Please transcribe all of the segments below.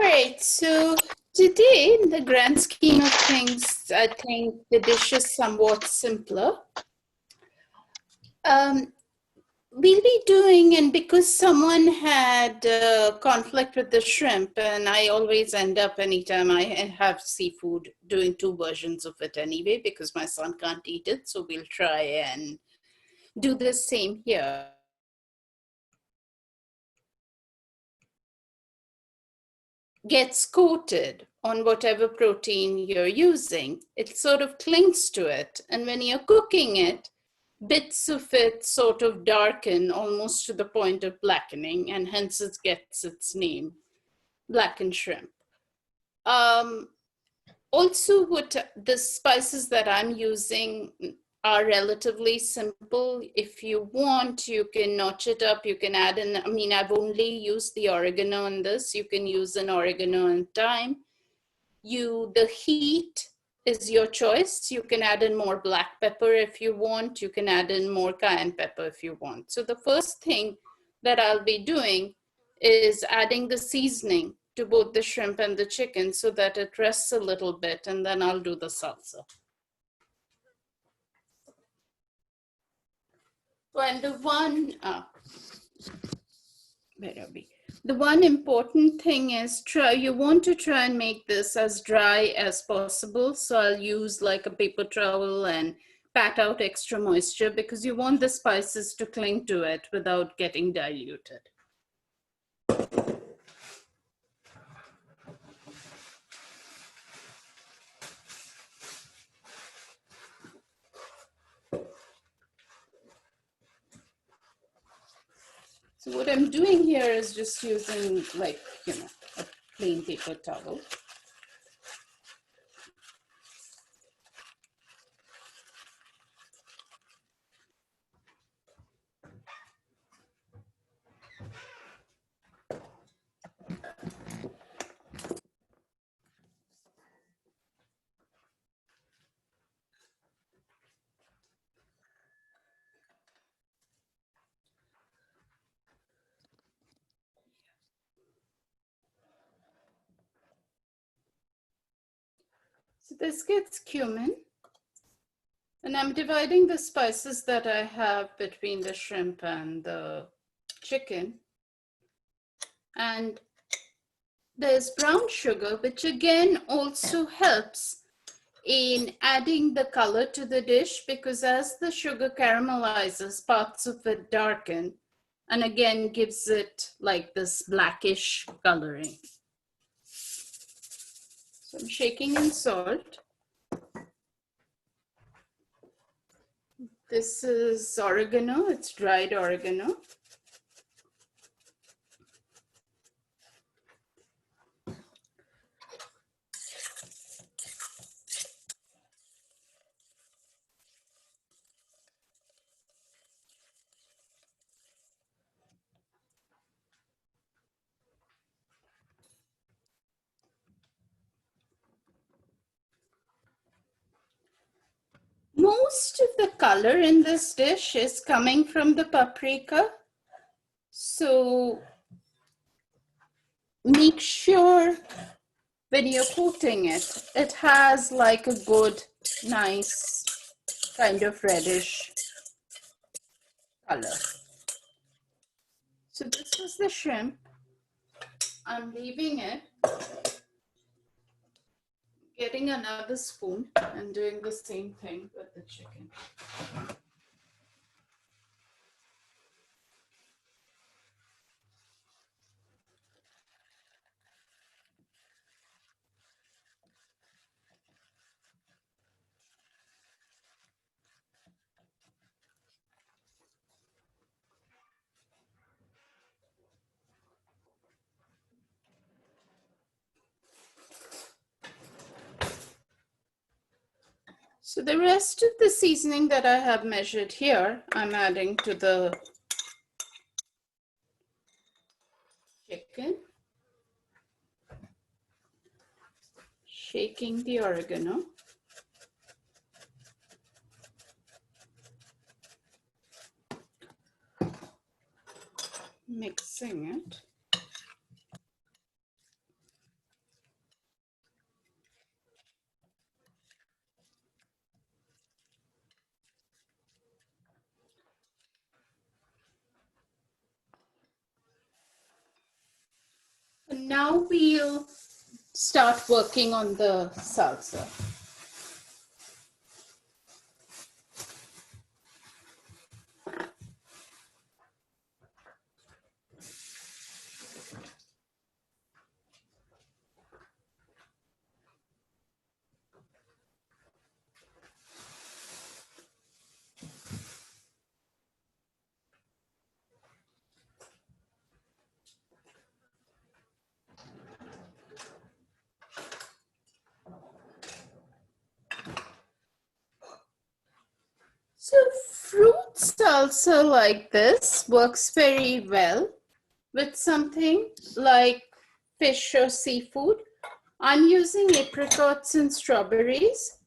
right, so today, in the grand scheme of things, I think the dish is somewhat simpler. We'll be doing, and because someone had conflict with the shrimp, and I always end up anytime I have seafood doing two versions of it anyway, because my son can't eat it, so we'll try and do the same here. Gets coated on whatever protein you're using, it sort of clings to it. And when you're cooking it, bits of it sort of darken almost to the point of blackening, and hence it gets its name, blackened shrimp. Also, what the spices that I'm using are relatively simple. If you want, you can notch it up. You can add in, I mean, I've only used the oregano in this. You can use an oregano and thyme. The heat is your choice. You can add in more black pepper if you want. You can add in more cayenne pepper if you want. So the first thing that I'll be doing is adding the seasoning to both the shrimp and the chicken so that it rests a little bit, and then I'll do the salsa. And where are we? The one important thing is you want to try and make this as dry as possible. So I'll use like a paper towel and pat out extra moisture because you want the spices to cling to it without getting diluted. So what I'm doing here is just using like, a plain paper towel. So this gets cumin. And I'm dividing the spices that I have between the shrimp and the chicken. And there's brown sugar, which again also helps in adding the color to the dish, because as the sugar caramelizes, parts of it darken and again gives it like this blackish coloring. So I'm shaking in salt. This is oregano, it's dried oregano. Most of the color in this dish is coming from the paprika. So make sure when you're coating it, it has like a good, nice kind of reddish color. So this is the shrimp. I'm leaving it, getting another spoon and doing the same thing with the chicken. So the rest of the seasoning that I have measured here, I'm adding to the chicken, shaking the oregano, mixing it. Now we'll start working on the salsa. So fruit salsa like this works very well with something like fish or seafood. I'm using apricots and strawberries.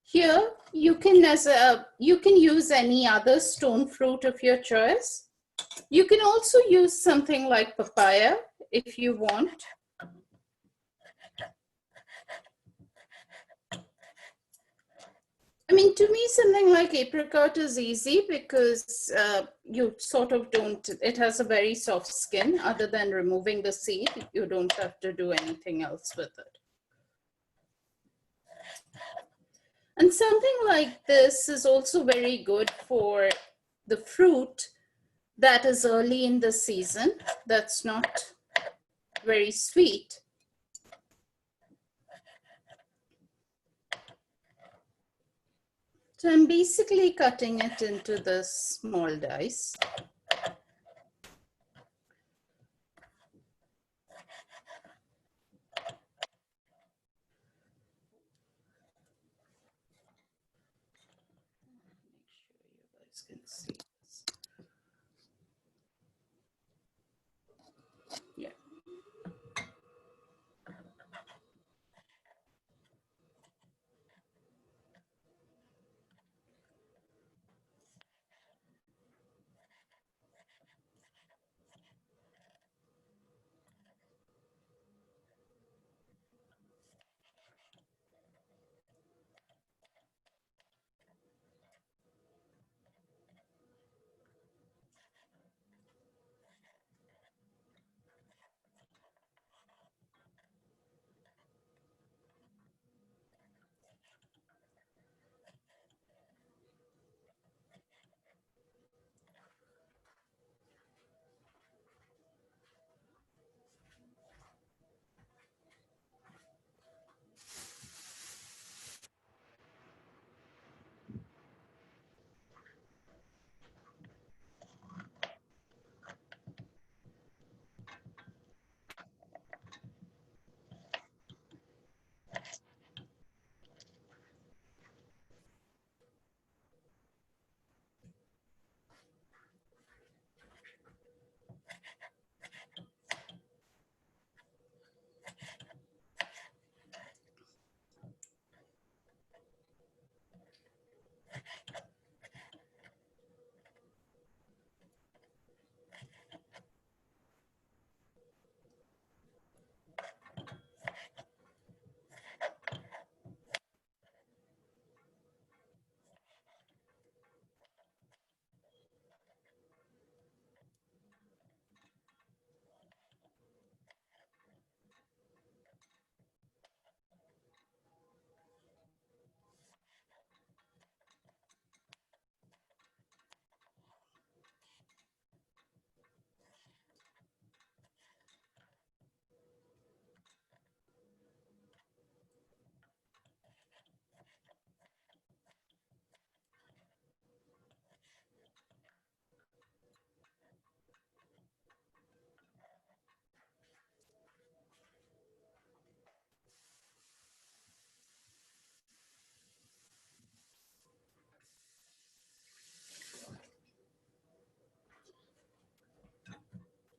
Here you can use any other stone fruit of your choice. You can also use something like papaya if you want. I mean, to me, something like apricot is easy because you sort of don't, it has a very soft skin. Other than removing the seed, you don't have to do anything else with it. And something like this is also very good for the fruit that is early in the season, that's not very sweet. So I'm basically cutting it into the small dice. Make sure you guys can see this. Yeah.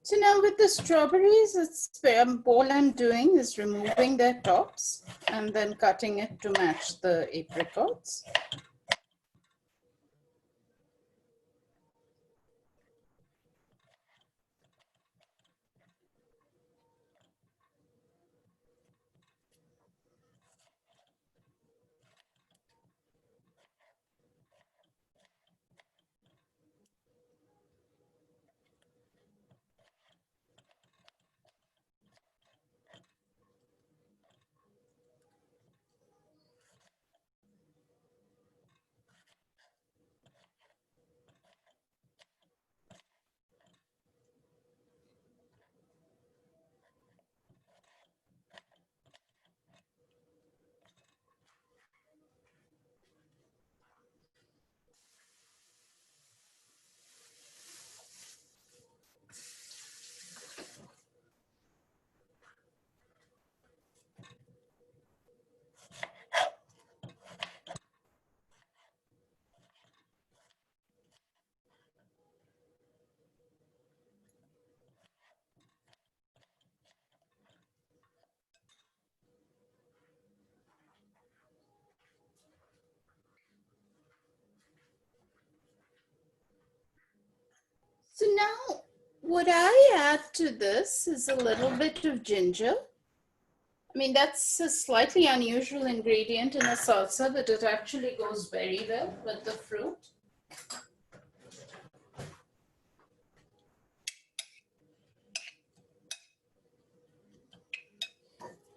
So now with the strawberries, all I'm doing is removing their tops and then cutting it to match the apricots. now what I add to this is a little bit of ginger. I mean, that's a slightly unusual ingredient in a salsa, but it actually goes very well with the fruit.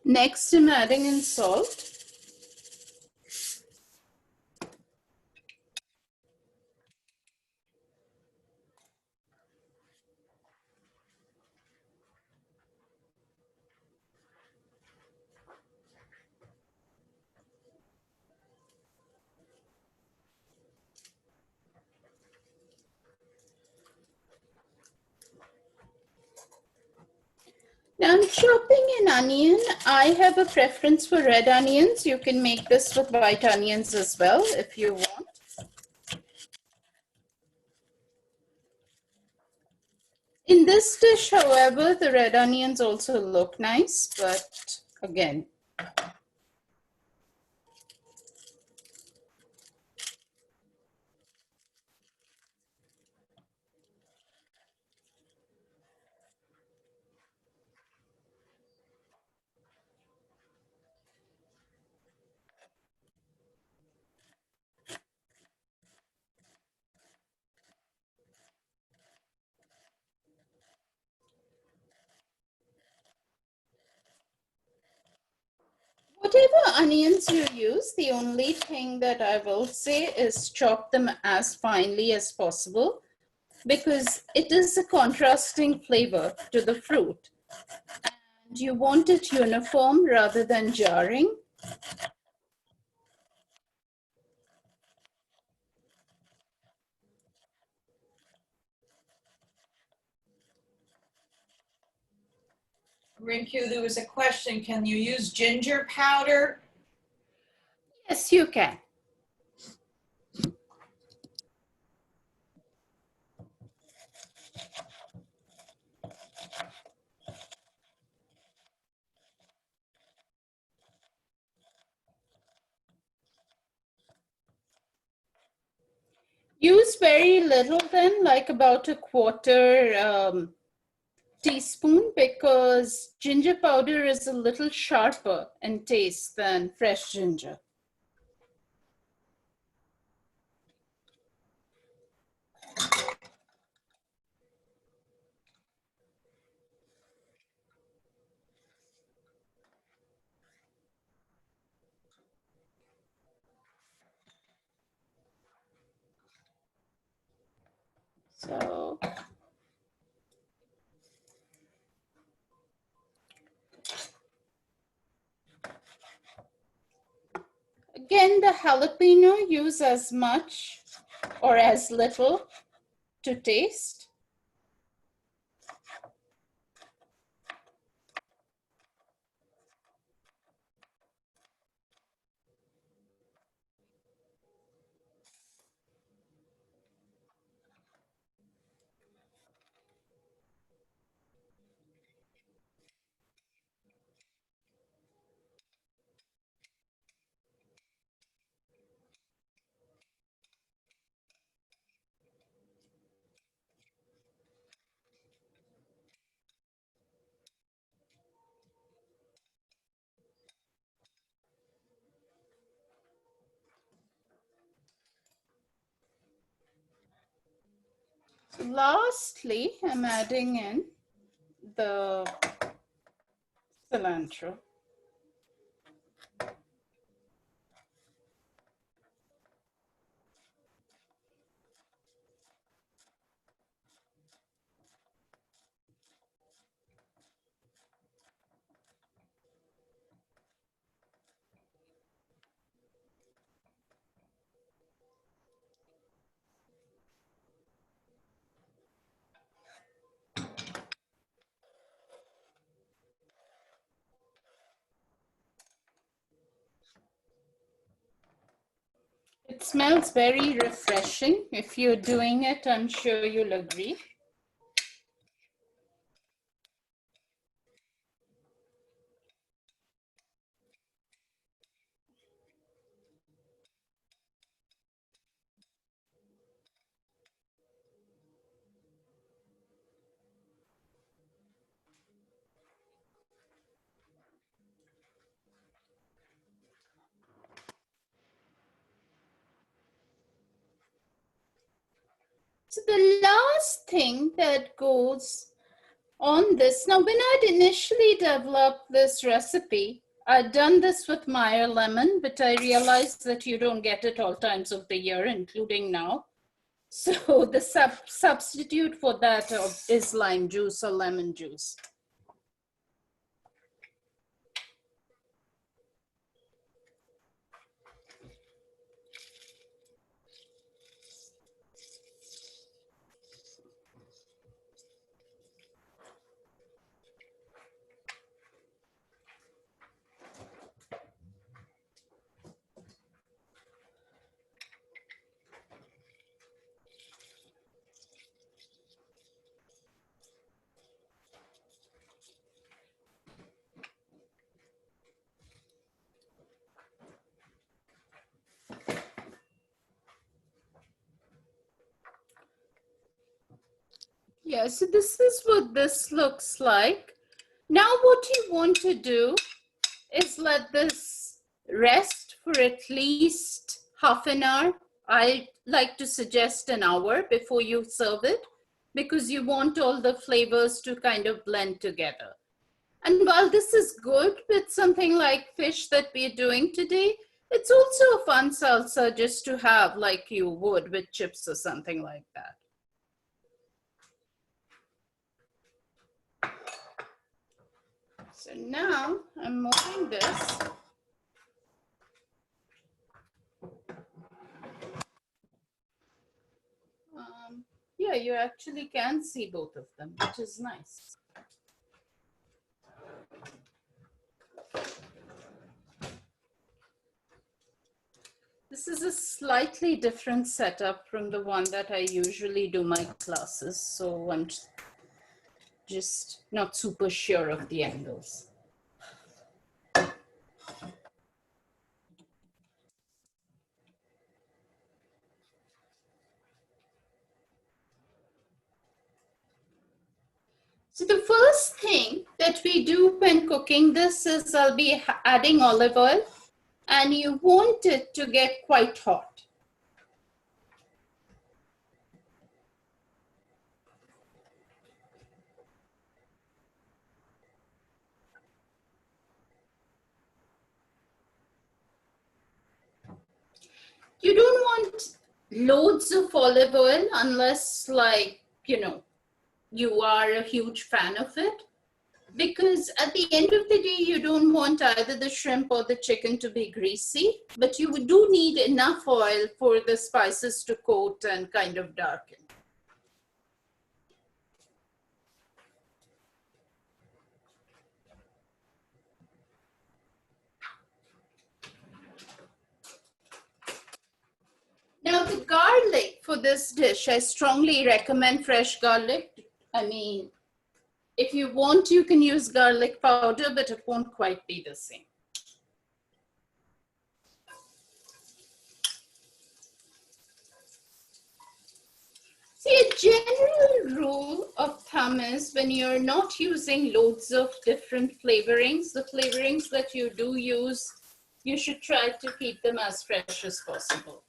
Next, I'm adding in salt. Now I'm chopping an onion. I have a preference for red onions. You can make this with white onions as well if you want. In this dish, however, the red onions also look nice, but again. Whatever onions you use, the only thing that I will say is chop them as finely as possible because it is a contrasting flavor to the fruit. And you want it uniform rather than jarring. Rinku, there was a question. Can you use ginger powder? Yes, you can. Use very little then, like about a quarter teaspoon, because ginger powder is a little sharper in taste than fresh ginger. So again, the jalapeno, use as much or as little to taste. Lastly, I'm adding in the cilantro. It smells very refreshing. If you're doing it, I'm sure you'll agree. So the last thing that goes on this, now when I'd initially developed this recipe, I'd done this with Meyer lemon, but I realized that you don't get it all times of the year, including now. So the substitute for that is lime juice or lemon juice. Yeah, so this is what this looks like. Now what you want to do is let this rest for at least half an hour. I like to suggest an hour before you serve it, because you want all the flavors to kind of blend together. And while this is good with something like fish that we're doing today, it's also a fun salsa just to have like you would with chips or something like that. So now I'm moving this. Yeah, you actually can see both of them, which is nice. This is a slightly different setup from the one that I usually do my classes, so I'm just not super sure of the angles. So the first thing that we do when cooking this is I'll be adding olive oil, and you want it to get quite hot. You don't want loads of olive oil unless, like, you are a huge fan of it, because at the end of the day, you don't want either the shrimp or the chicken to be greasy, but you do need enough oil for the spices to coat and kind of darken. Now the garlic for this dish, I strongly recommend fresh garlic. I mean, if you want, you can use garlic powder, but it won't quite be the same. See, a general rule of thumb is when you're not using loads of different flavorings, the flavorings that you do use, you should try to keep them as fresh as possible.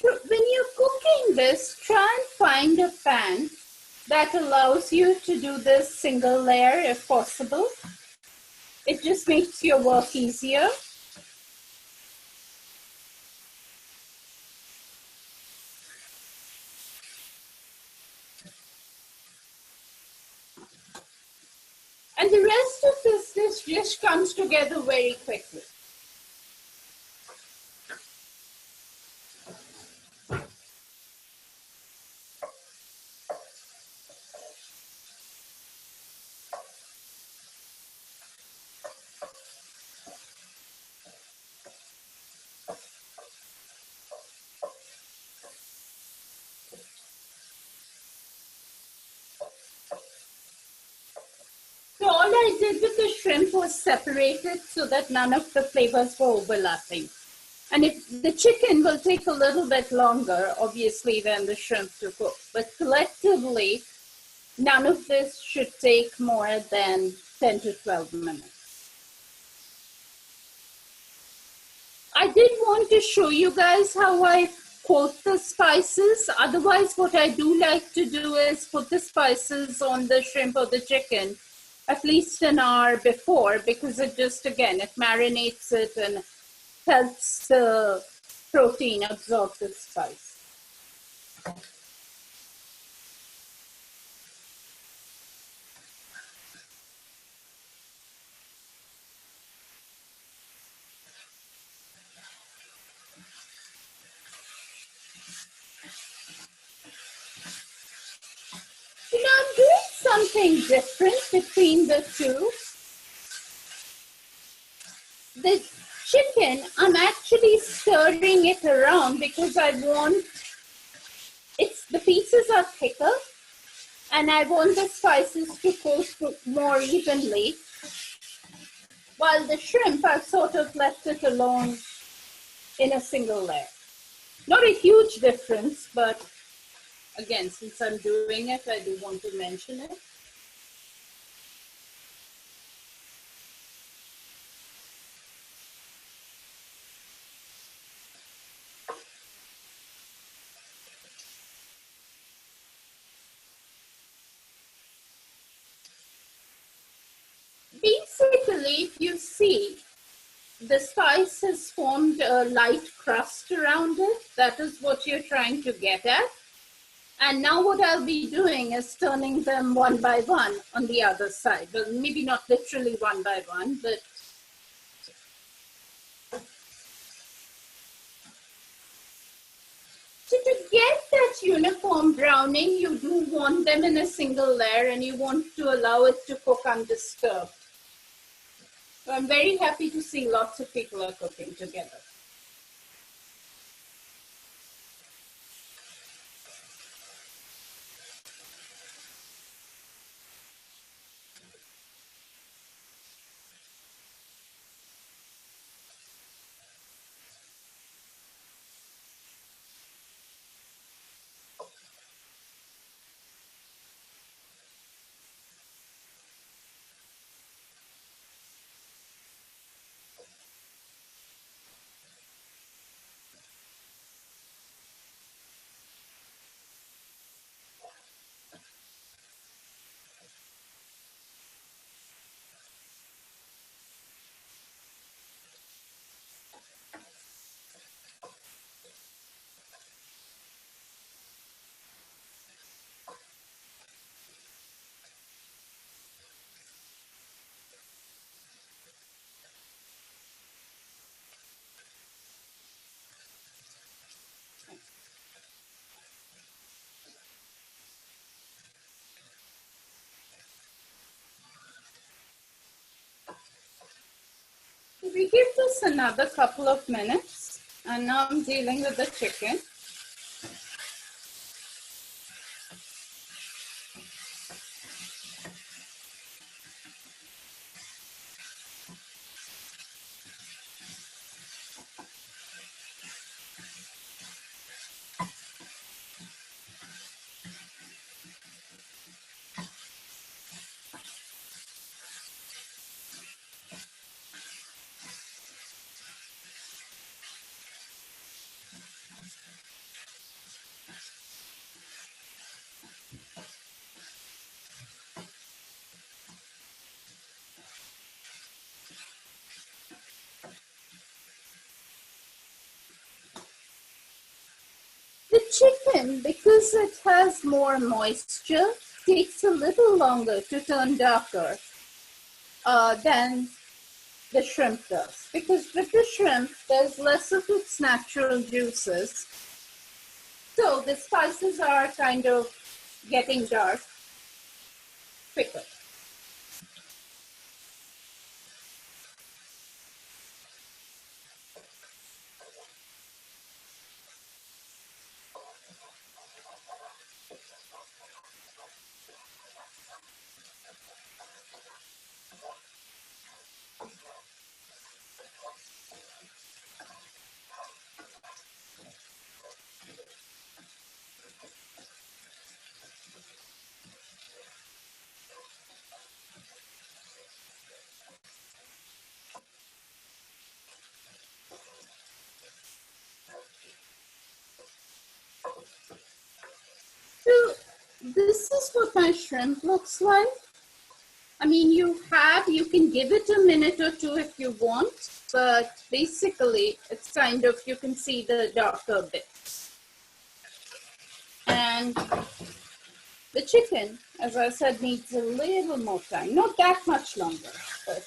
you're cooking this, try and find a pan that allows you to do this single layer if possible. It just makes your work easier. And the rest of this dish comes together very quickly. So all I did with the shrimp was separate it so that none of the flavors were overlapping. And the chicken will take a little bit longer, obviously, than the shrimp to cook. But collectively, none of this should take more than 10 to 12 minutes. I did want to show you guys how I coat the spices. Otherwise, what I do like to do is put the spices on the shrimp or the chicken at least an hour before, because it just, again, it marinates it and helps the protein absorb the spice. You know, I'm doing something different between the two. The chicken, I'm actually stirring it around because I want, the pieces are thicker and I want the spices to coat more evenly. While the shrimp, I've sort of left it alone in a single layer. Not a huge difference, but again, since I'm doing it, I do want to mention it. Basically, if you see, the spice has formed a light crust around it. That is what you're trying to get at. And now what I'll be doing is turning them one by one on the other side. Well, maybe not literally one by one, but so to get that uniform browning, you do want them in a single layer and you want to allow it to cook undisturbed. So I'm very happy to see lots of people are cooking together. We give this another couple of minutes, and now I'm dealing with the chicken. chicken, because it has more moisture, takes a little longer to turn darker than the shrimp does. Because with the shrimp, there's less of its natural juices. So the spices are kind of getting dark quicker. So this is what my shrimp looks like. I mean, you can give it a minute or two if you want, but basically it's kind of, you can see the darker bits. And the chicken, as I said, needs a little more time, not that much longer, but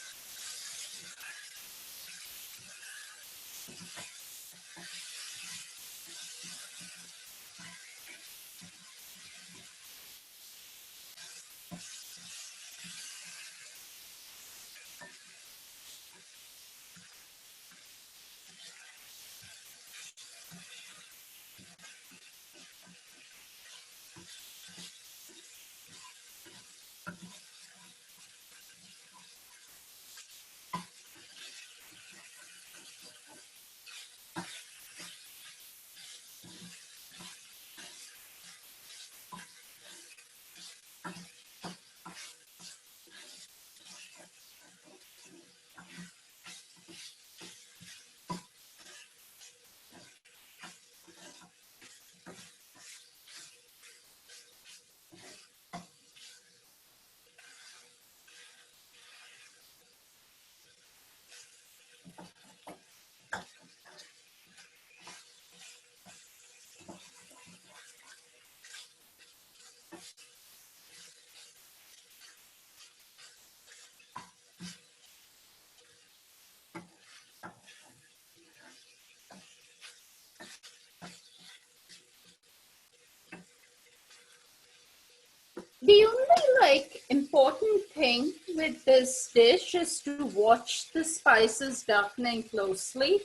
the only important thing with this dish is to watch the spices darkening closely.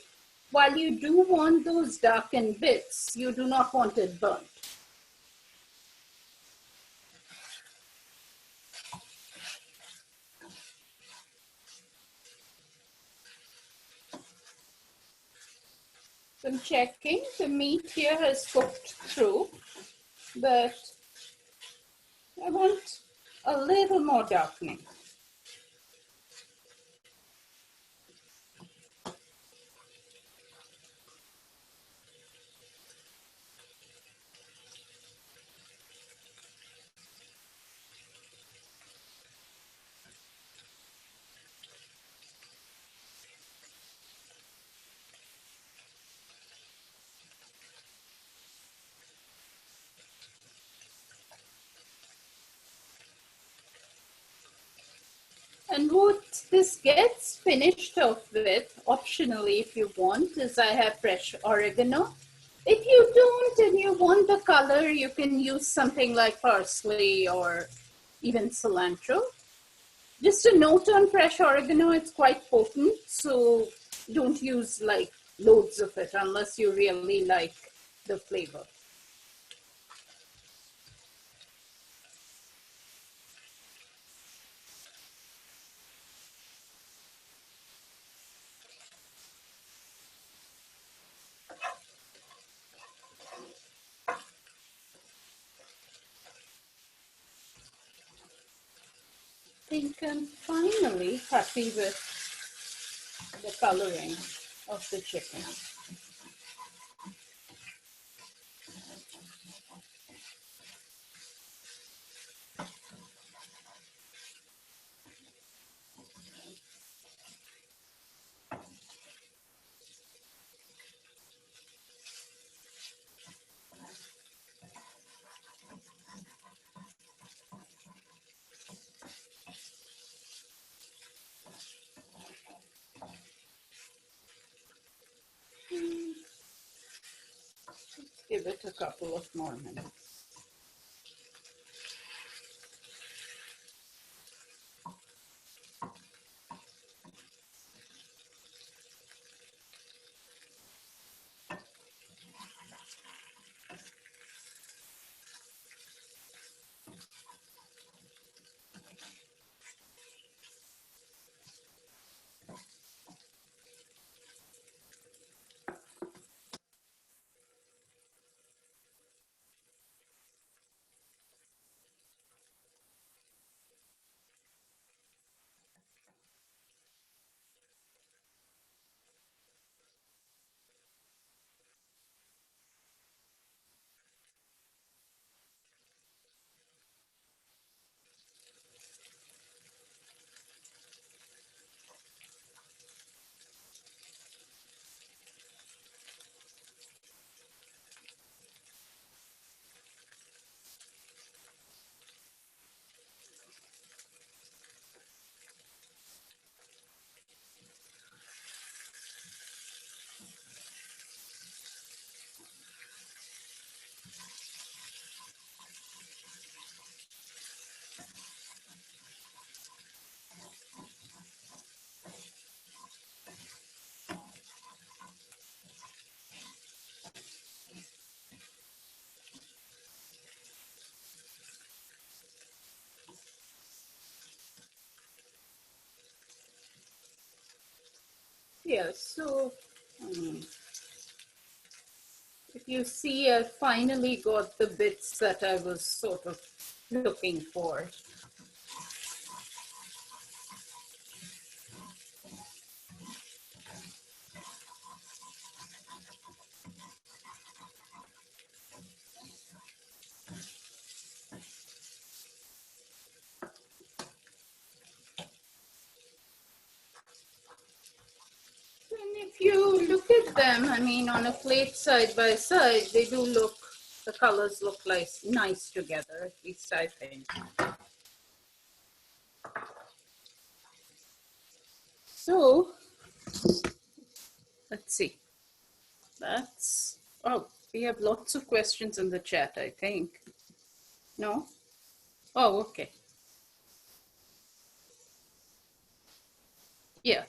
While you do want those darkened bits, you do not want it burnt. I'm checking, the meat here has cooked through, but I want a little more darkening. And what this gets finished off with, optionally if you want, is I have fresh oregano. If you don't and you want the color, you can use something like parsley or even cilantro. Just a note on fresh oregano, it's quite potent, so don't use loads of it unless you really like the flavor. I think I'm finally happy with the coloring of the chicken. give it a couple of more minutes. Yeah, so if you see, I finally got the bits that I was sort of looking for. And if you look at them, I mean, on a plate side by side, they do look, the colors look like nice together, at least I think. So, let's see. That's, oh, we have lots of questions in the chat, I think. No? Oh, okay. Yeah,